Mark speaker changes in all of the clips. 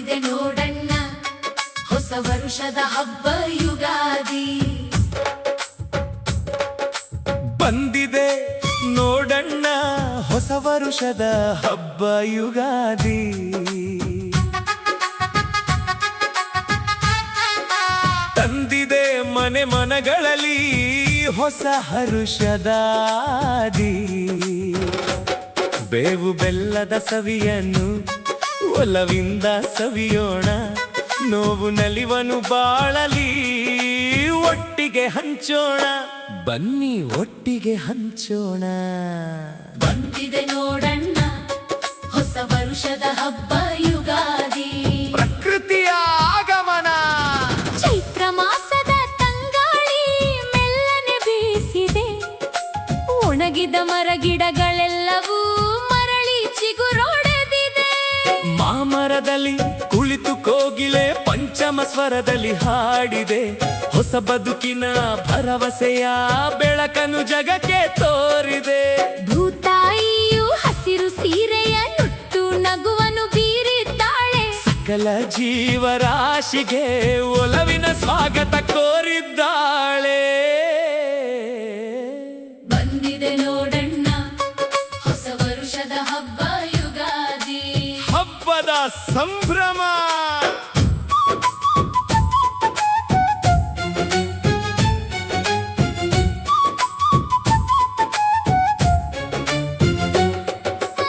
Speaker 1: ಬಂದಿದೆ ನೋಡಣ್ಣ ಹೊಸ ವರುಷದ ಹಬ್ಬ ಯುಗಾದಿ.
Speaker 2: ಬಂದಿದೆ ನೋಡಣ್ಣ ಹೊಸ ವರುಷದ ಹಬ್ಬ ಯುಗಾದಿ. ತಂದಿದೆ ಮನೆ ಮನಗಳಲ್ಲಿ ಹೊಸ ಹರುಷದಾದಿ. ಬೇವು ಬೆಲ್ಲದ ಸವಿಯನ್ನು ಒಲವಿಂದ ಸವಿಯೋಣ, ನೋವು ನಲಿವನು ಬಾಳಲಿ ಒಟ್ಟಿಗೆ ಹಂಚೋಣ. ಬನ್ನಿ ಒಟ್ಟಿಗೆ ಹಂಚೋಣ.
Speaker 1: ಬಂದಿದೆ ನೋಡಣ್ಣ ಹೊಸ ವರುಷದ ಹಬ್ಬ ಯುಗಾದಿ.
Speaker 2: ಪ್ರಕೃತಿಯ ಆಗಮನ,
Speaker 1: ಚೈತ್ರ ಮಾಸದ ತಂಗಾಳಿ ಮೆಲ್ಲನೆ ಬೀಸಿದೆ. ಒಣಗಿದ ಮರಗಿಡಗಳೆಲ್ಲವೂ ಮರಳಿ ಚಿಗುರೊಡೆದಿದೆ.
Speaker 2: ಮಾಮರದಲ್ಲಿ ಕುಳಿತು ಕೋಗಿಲೆ ಪಂಚಮ ಸ್ವರದಲ್ಲಿ ಹಾಡಿದೆ. ಹೊಸ ಬದುಕಿನ ಭರವಸೆಯ ಬೆಳಕನ್ನು ಜಗಕ್ಕೆ ತೋರಿದೆ.
Speaker 1: ಭೂತಾಯಿಯು ಹಸಿರು ಸೀರೆಯ ನುಟ್ಟು ನಗುವನು ಬೀರಿದ್ದಾಳೆ.
Speaker 2: ಸಕಲ ಜೀವರಾಶಿಗೆ ಒಲವಿನ ಸ್ವಾಗತ ಕೋರಿದ್ದಾಳೆ.
Speaker 1: ಬಂದಿದೆ ನೋಡಣ್ಣ ಹೊಸ ವರುಷದ ಹಬ್ಬ ಯುಗಾದಿ.
Speaker 2: ಹಬ್ಬದ ಸಂಭ್ರಮ,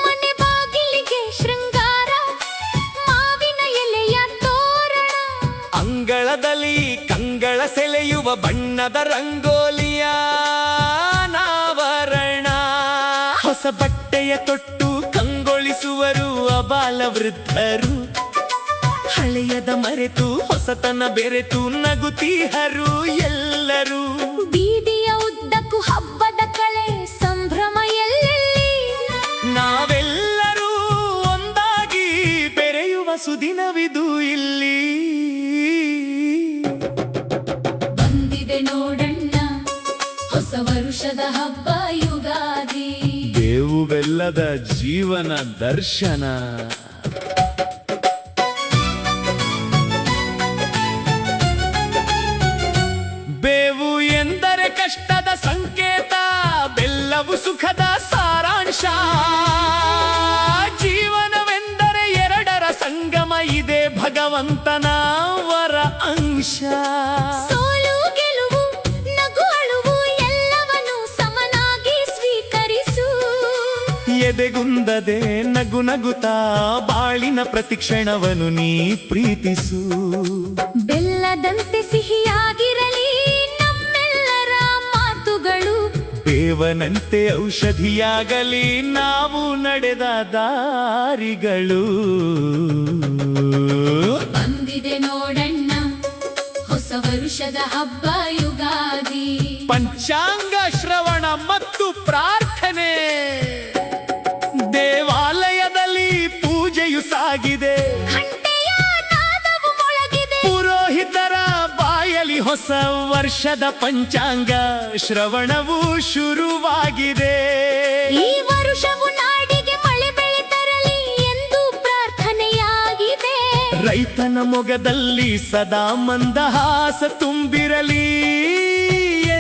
Speaker 1: ಮನೆ ಬಾಗಿಲಿಗೆ ಶೃಂಗಾರ, ಮಾವಿನ ಎಲೆಯ ತೋರಣ.
Speaker 2: ಅಂಗಳದಲ್ಲಿ ಕಂಗಳ ಸೆಳೆಯುವ ಬಣ್ಣದ ರಂಗೋಲಿಯ ನಾವರಣ. ಹೊಸ ಬಟ್ಟೆಯ ತೊಟ್ಟು ಕಂಗೊಳಿಸುವರು ಅಬಾಲ ವೃದ್ಧರು. ಹಳೆಯದ ಮರೆತು ಹೊಸತನ ಬೆರೆತು ನಗುತ್ತೀಹರು ಎಲ್ಲರೂ.
Speaker 1: ಬೀದಿಯ ಉದ್ದಕ್ಕೂ ಹಬ್ಬದ ಕಳೆ ಸಂಭ್ರಮ ಎಲ್ಲೆಲ್ಲಿ.
Speaker 2: ನಾವೆಲ್ಲರೂ ಒಂದಾಗಿ ಬೆರೆಯುವ ಸುದಿನವಿದು ಇಲ್ಲಿ.
Speaker 1: ಬಂದಿದೆ ನೋಡಣ್ಣ ಹೊಸ ವರುಷದ ಹಬ್ಬ ಯುಗಾದಿ.
Speaker 2: ಬೇವು ಬೆಲ್ಲದ ಜೀವನ ದರ್ಶನ. ಬೇವು ಎಂದರೆ ಕಷ್ಟದ ಸಂಕೇತ, ಬೆಲ್ಲವು ಸುಖದ ಸಾರಾಂಶ. ಜೀವನವೆಂದರೆ ಎರಡರ ಸಂಗಮ, ಇದೆ ಭಗವಂತನ ವರ ಅಂಶ.
Speaker 1: ಸೋಲು ಗೆಲುವು ನಗು ಅಳುವು ಎಲ್ಲವನ್ನೂ ಸಮನಾಗಿ ಸ್ವೀಕರಿಸು.
Speaker 2: ಎದೆಗುಂದದೆ ನಗು ನಗುತ್ತಾ ಬಾಳಿನ ಪ್ರತಿಕ್ಷಣವನ್ನು ನೀ ಪ್ರೀತಿಸು.
Speaker 1: ಬೆಲ್ಲದಂತೆ ಸಿಹಿಯಾಗಿರಲಿ ನಮ್ಮೆಲ್ಲರ ಮಾತುಗಳು.
Speaker 2: ದೇವನಂತೆ ಔಷಧಿಯಾಗಲಿ ನಾವು ನಡೆದ ದಾರಿಗಳು.
Speaker 1: ಬಂದಿದೆ ನೋಡಣ್ಣ ಹೊಸ ವರುಷದ ಹಬ್ಬ ಯುಗಾದಿ.
Speaker 2: ಪಂಚಾಂಗ ಶ್ರವಣ ಮತ್ತು ಪ್ರಾರ್ಥನೆ, ದೇವಾಲಯದಲ್ಲಿ ಪೂಜೆಯು ಸಾಗಿದೆ.
Speaker 1: ಘಂಟೆಯ ನಾದವು ಮೊಳಗಿದೆ.
Speaker 2: ಪುರೋಹಿತರ ಬಾಯಲಿ ಹೊಸ ವರ್ಷದ ಪಂಚಾಂಗ ಶ್ರವಣವು ಶುರುವಾಗಿದೆ.
Speaker 1: ಈ ವರುಷವು ನಾಡಿಗೆ ಮಳೆ ಬೆಳೆ ತರಲಿ ಎಂದು ಪ್ರಾರ್ಥನೆಯಾಗಿದೆ.
Speaker 2: ರೈತನ ಮೊಗದಲ್ಲಿ ಸದಾ ಮಂದಹಾಸ ತುಂಬಿರಲಿ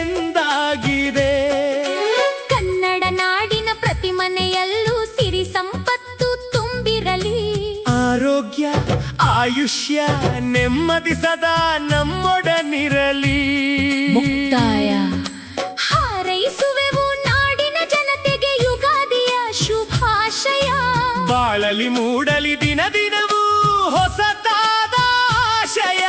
Speaker 2: ಎಂದಾಗಿದೆ.
Speaker 1: ಕನ್ನಡ ನಾಡಿನ ಪ್ರತಿ ಮನೆಯಲ್ಲೂ ಸಿರಿ ಸಂಪತ್ತು ತುಂಬಿರಲಿ.
Speaker 2: ಆರೋಗ್ಯ ಆಯುಷ್ಯ ನೆಮ್ಮದಿ ಸದಾ ನಮ್ಮೊಡನಿರಲಿ.
Speaker 1: ಮುಕ್ತಾಯ ಹಾರೈಸುವೆವು ನಾಡಿನ ಜನತೆಗೆ ಯುಗಾದಿಯ ಶುಭಾಶಯ.
Speaker 2: ಬಾಳಲಿ ಮೂಡಲಿ ದಿನ ದಿನವೂ ಹೊಸತಾದ ಆಶಯ.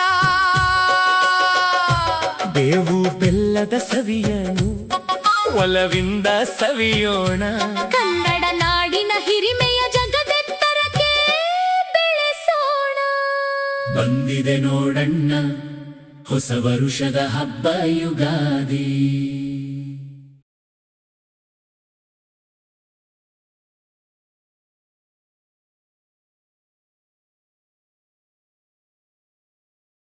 Speaker 2: ಬೇವು ಬೆಲ್ಲದ ಸವಿಯನು ಒಲವಿಂದ ಸವಿಯೋಣ.
Speaker 1: ಕನ್ನಡ ನಾಡಿನ ಹಿರಿಮೆಯ ಜಗದೆತ್ತರಕ್ಕೆ ಬೆಳೆಸೋಣ.
Speaker 2: ಬಂದಿದೆ ನೋಡಣ್ಣ ಹೊಸ ವರುಷದ ಹಬ್ಬ ಯುಗಾದಿ.